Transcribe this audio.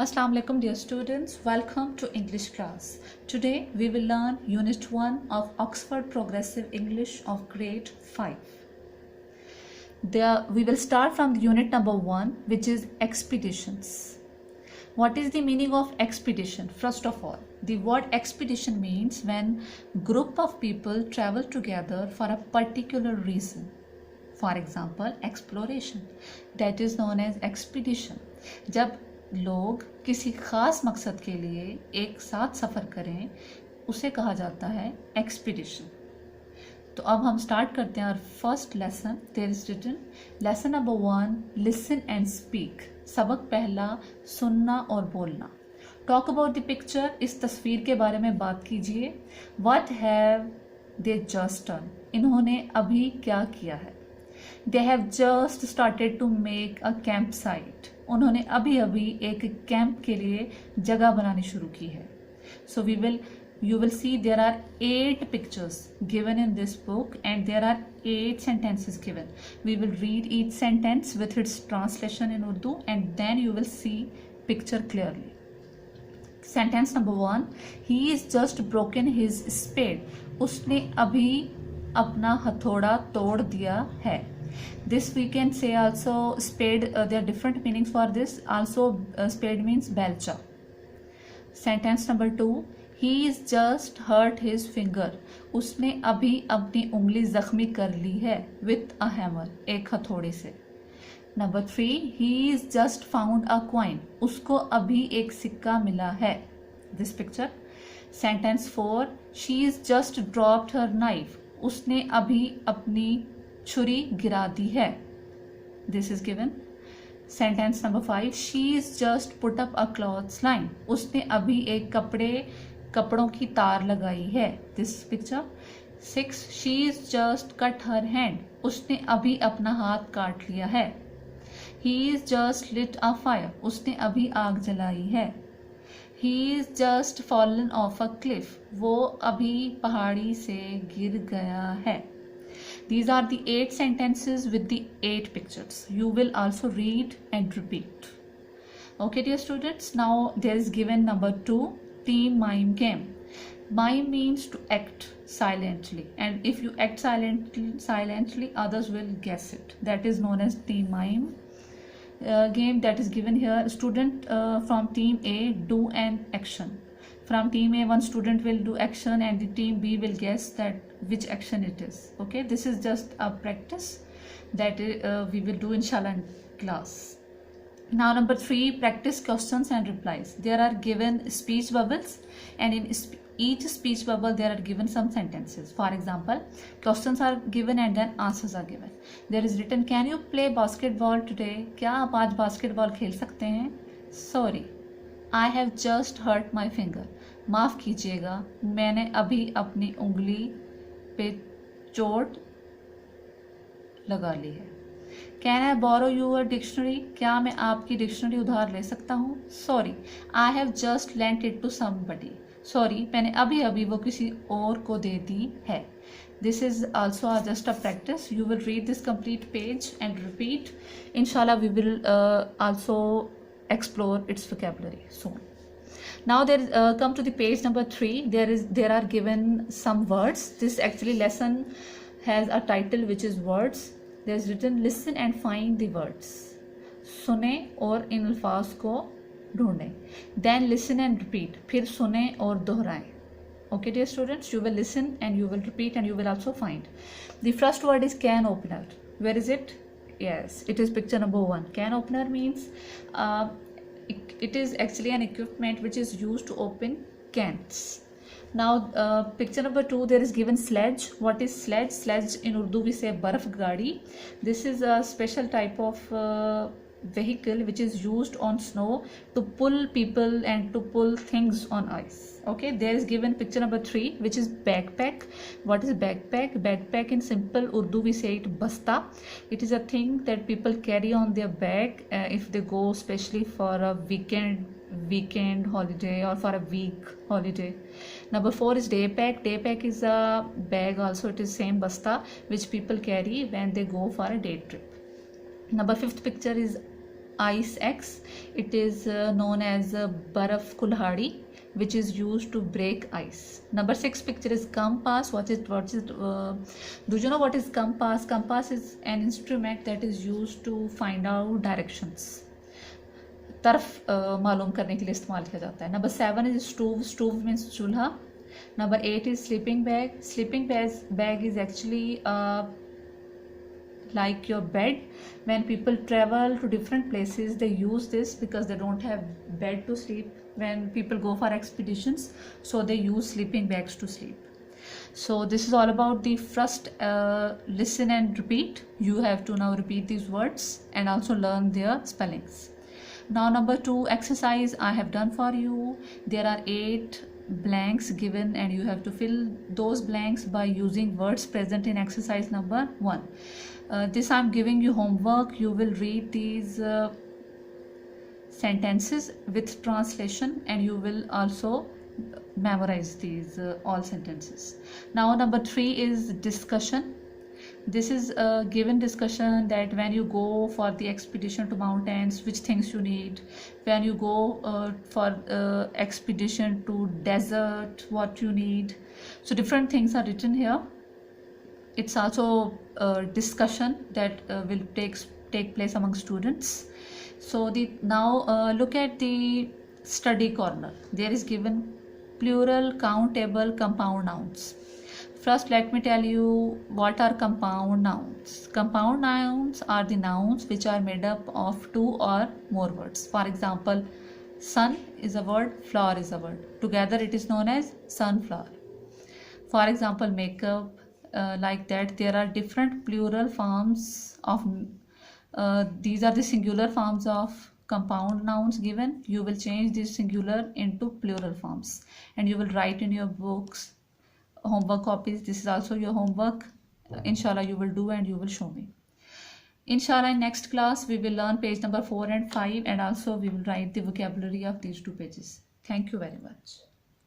Assalamu alaikum dear students, welcome to English class. Today we will learn Unit 1 of Oxford Progressive English of Grade 5. We will start from the unit number 1, which is expeditions. What is the meaning of expedition? First of all, the word expedition means when group of people travel together for a particular reason. For example, exploration. That is known as expedition. जब लोग किसी खास मकसद के लिए एक साथ सफ़र करें उसे कहा जाता है एक्सपीडिशन. तो अब हम स्टार्ट करते हैं और first lesson. There is written lesson number 1, listen and speak. सबक पहला, सुनना और बोलना. Talk about the picture. इस तस्वीर के बारे में बात कीजिए. What have they just done. इन्होंने अभी क्या किया है. They have just started to make a camp site. उन्होंने अभी अभी एक कैंप के लिए जगह बनानी शुरू की है. सो you will see there are 8 pictures given in this book and there are 8 sentences given. We will read each sentence with its translation in Urdu and then you will see picture clearly. Sentence number 1, he is just broken his spade. उसने अभी अपना हथौड़ा तोड़ दिया है. This we can say also spade. There are different meanings for this. Also spade means belcha. Sentence number 2, he is just hurt his finger. उसने अभी अपनी उंगली जख्मी कर ली है with a hammer. एक हथौड़े से. Number 3, he is just found a coin. उसको अभी एक सिक्का मिला है. This picture. Sentence 4, she is just dropped her knife. उसने अभी अपनी छुरी गिरा दी है. This is given. Sentence number 5, she is just put up a clothesline. उसने अभी एक कपड़ों की तार लगाई है. This picture. 6, she is just cut her hand. उसने अभी अपना हाथ काट लिया है. He is just lit a fire. उसने अभी आग जलाई है. He is just fallen off a cliff. वो अभी पहाड़ी से गिर गया है. These are the 8 sentences with the 8 pictures. You will also read and repeat. Okay dear students, now there is given number 2, team mime game. Mime means to act silently and if you act silently others will guess it. That is known as team mime game that is given here. Student from team A do an action. From team A, one student will do action and the team B will guess that which action it is. Okay, this is just a practice that we will do inshallah in class. Now number 3, practice questions and replies. There are given speech bubbles and in each speech bubble there are given some sentences. For example, questions are given and then answers are given. There is written, can you play basketball today? क्या आप आज basketball खेल सकते हैं? Sorry, I have just hurt my finger. माफ़ कीजिएगा, मैंने अभी अपनी उंगली पे चोट लगा ली है. Can I borrow your dictionary? क्या मैं आपकी डिक्शनरी उधार ले सकता हूँ? Sorry, I have just lent it to somebody. Sorry, मैंने अभी अभी वो किसी और को दे दी है. This is also just a practice. You will read this complete page and repeat. Inshallah, we will also explore its vocabulary soon. Now there come to the page number 3. There are given some words. This actually lesson has a title which is words. There is written listen and find the words. सुने और इन अल्फाज को ढूंढें. Then listen and repeat. फिर सुने और दोहराएं. Okay dear students, you will listen and you will repeat and you will also find. The first word is can opener. Where is it? Yes, it is picture number 1. Can opener means it is actually an equipment which is used to open cans. Now picture number 2, there is given sledge. What is sledge? Sledge in Urdu we say barf gaadi. This is a special type of vehicle which is used on snow to pull people and to pull things on ice. Okay, there is given picture number 3 which is backpack. What is backpack? Backpack in simple Urdu we say it basta. It is a thing that people carry on their back if they go especially for a weekend holiday or for a week holiday. Number 4 is day pack. Day pack is a bag also. It is same basta which people carry when they go for a day trip. Number 5th picture is ice X. It is known as baraf kulhadi, which is used to break ice. Number 6 picture is compass. Do you know what is compass? Compass is an instrument that is used to find out directions. तरफ मालूम करने के लिए इस्तेमाल किया जाता है. Number 7 is stove. Stove means चूल्हा. Number 8 is sleeping bag. Sleeping bag is actually like your bed. When people travel to different places, they use this because they don't have bed to sleep. When people go for expeditions, so they use sleeping bags to sleep. So this is all about the first listen and repeat. You have to now repeat these words and also learn their spellings. Now number 2 exercise I have done for you. There are 8 blanks given and you have to fill those blanks by using words present in exercise number 1. This I'm giving you homework. You will read these sentences with translation and you will also memorize these all sentences. Now number 3 is discussion. This is a given discussion that when you go for the expedition to mountains, which things you need. When you go for expedition to desert, what you need. So different things are written here. It's also a discussion that will take place among students. So now look at the study corner. There is given plural, countable, compound nouns. First, let me tell you what are compound nouns. Compound nouns are the nouns which are made up of 2 or more words. For example, sun is a word, flower is a word. Together it is known as sunflower. For example, makeup, like that. There are different plural forms of these are the singular forms of compound nouns given. You will change this singular into plural forms and you will write in your books, homework copies. This is also your homework. Inshallah you will do and you will show me. Inshallah in next class we will learn page number 4 and 5 and also we will write the vocabulary of these 2 pages. Thank you very much.